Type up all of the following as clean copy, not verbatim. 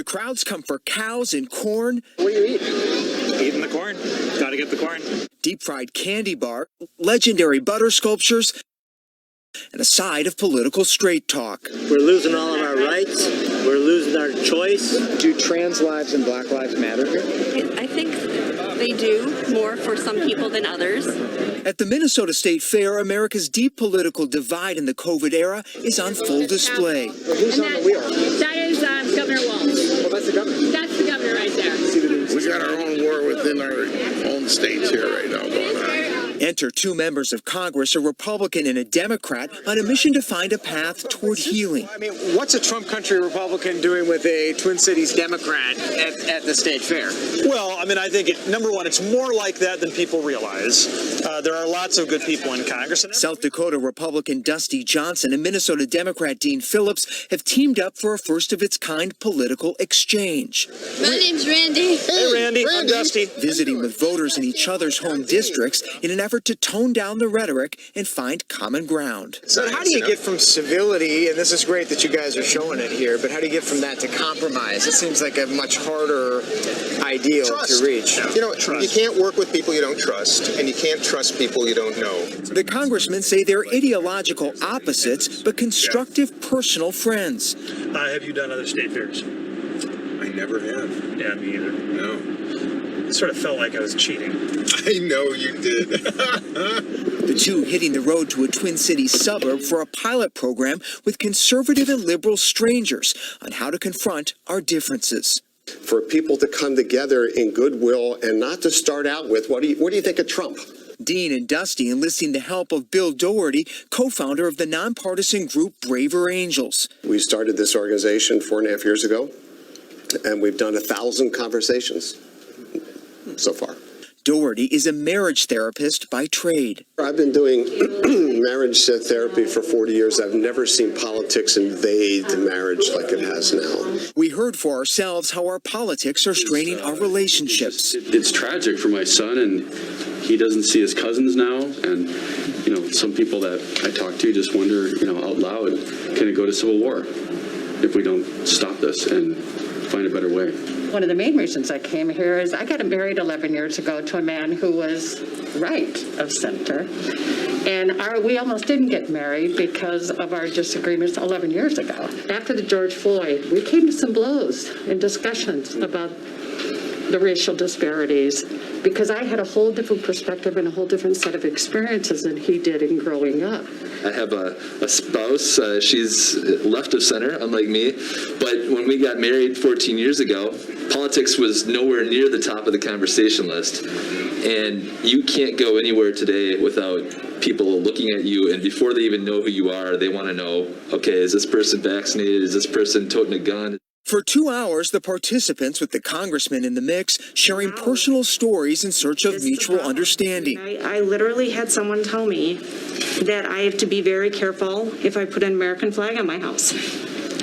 crowds come for cows and corn. What are you eating? Eating the corn. Gotta get the corn. Deep fried candy bar, legendary butter sculptures, and a side of political straight talk. We're losing all of our rights. We're losing our choice. Do trans lives and black lives matter here? I think they do, more for some people than others. At the Minnesota State Fair, America's deep political divide in the COVID era is on full display. Who's on the wheel? That is Governor Walz. Oh, that's the governor. That's the governor right there. We got our own war within our own states here right now going on. Enter two members of Congress, a Republican and a Democrat, on a mission to find a path toward healing. I mean, what's a Trump country Republican doing with a Twin Cities Democrat at the state fair? Well, I mean, I think, number one, it's more like that than people realize. There are lots of good people in Congress. And South Dakota Republican Dusty Johnson and Minnesota Democrat Dean Phillips have teamed up for a first-of-its-kind political exchange. My name's Randy. Hey, Randy. I'm Dusty. Visiting with voters in each other's home districts in an effort to tone down the rhetoric and find common ground. So how do you get from civility, and this is great that you guys are showing it here, but how do you get from that to compromise? It seems like a much harder ideal to reach. You know, you can't work with people you don't trust, and you can't trust people you don't know. The congressmen say they're ideological opposites, but constructive personal friends. Have you done other state fairs? I never have. Yeah, me either. No. It sort of felt like I was cheating. I know you did. The two hitting the road to a Twin Cities suburb for a pilot program with conservative and liberal strangers on how to confront our differences. For people to come together in goodwill and not to start out with, what do you think of Trump? Dean and Dusty enlisting the help of Bill Doherty, co-founder of the nonpartisan group Braver Angels. We started this organization 4.5 years ago, and we've done 1,000 conversations so far. Doherty is a marriage therapist by trade. I've been doing marriage therapy for 40 years. I've never seen politics invade marriage like it has now. We heard for ourselves how our politics are straining our relationships. It's tragic for my son, and he doesn't see his cousins now. And, some people that I talk to just wonder, out loud, can it go to civil war if we don't stop this and find a better way? One of the main reasons I came here is I got married 11 years ago to a man who was right of center. And we almost didn't get married because of our disagreements 11 years ago. After the George Floyd, we came to some blows in discussions about the racial disparities because I had a whole different perspective and a whole different set of experiences than he did in growing up. I have a spouse. She's left of center, unlike me. But when we got married 14 years ago, politics was nowhere near the top of the conversation list. And you can't go anywhere today without people looking at you, and before they even know who you are, they want to know, okay, is this person vaccinated? Is this person toting a gun? For 2 hours, the participants, with the congressman in the mix, sharing personal stories in search of mutual understanding. I literally had someone tell me that I have to be very careful if I put an American flag on my house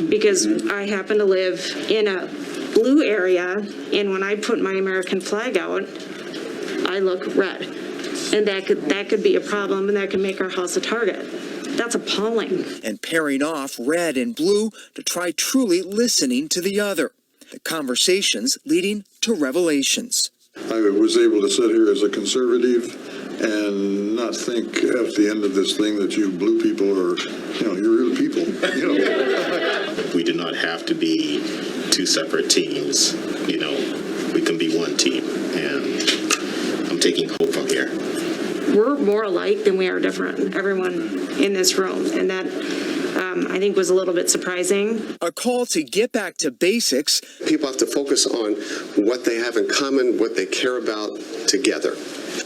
because I happen to live in a blue area, and when I put my American flag out, I look red. And that could be a problem, and that could make our house a target. That's appalling. And pairing off red and blue to try truly listening to the other. The conversations leading to revelations. I was able to sit here as a conservative and not think at the end of this thing that you blue people are, you're real people. We do not have to be two separate teams. We can be one team, and I'm taking hope from here. We're more alike than we are different, everyone in this room, and that I think was a little bit surprising. A call to get back to basics. People have to focus on what they have in common, what they care about together.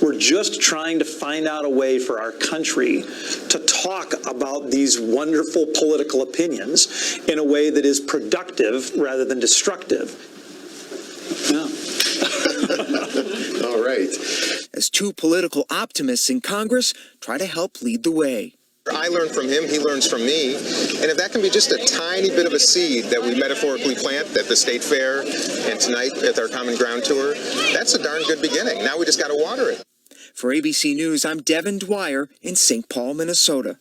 We're just trying to find out a way for our country to talk about these wonderful political opinions in a way that is productive rather than destructive. Yeah. All right. As two political optimists in Congress try to help lead the way. I learn from him, he learns from me. And if that can be just a tiny bit of a seed that we metaphorically plant at the State Fair and tonight at our Common Ground Tour, that's a darn good beginning. Now we just got to water it. For ABC News, I'm Devin Dwyer in St. Paul, Minnesota.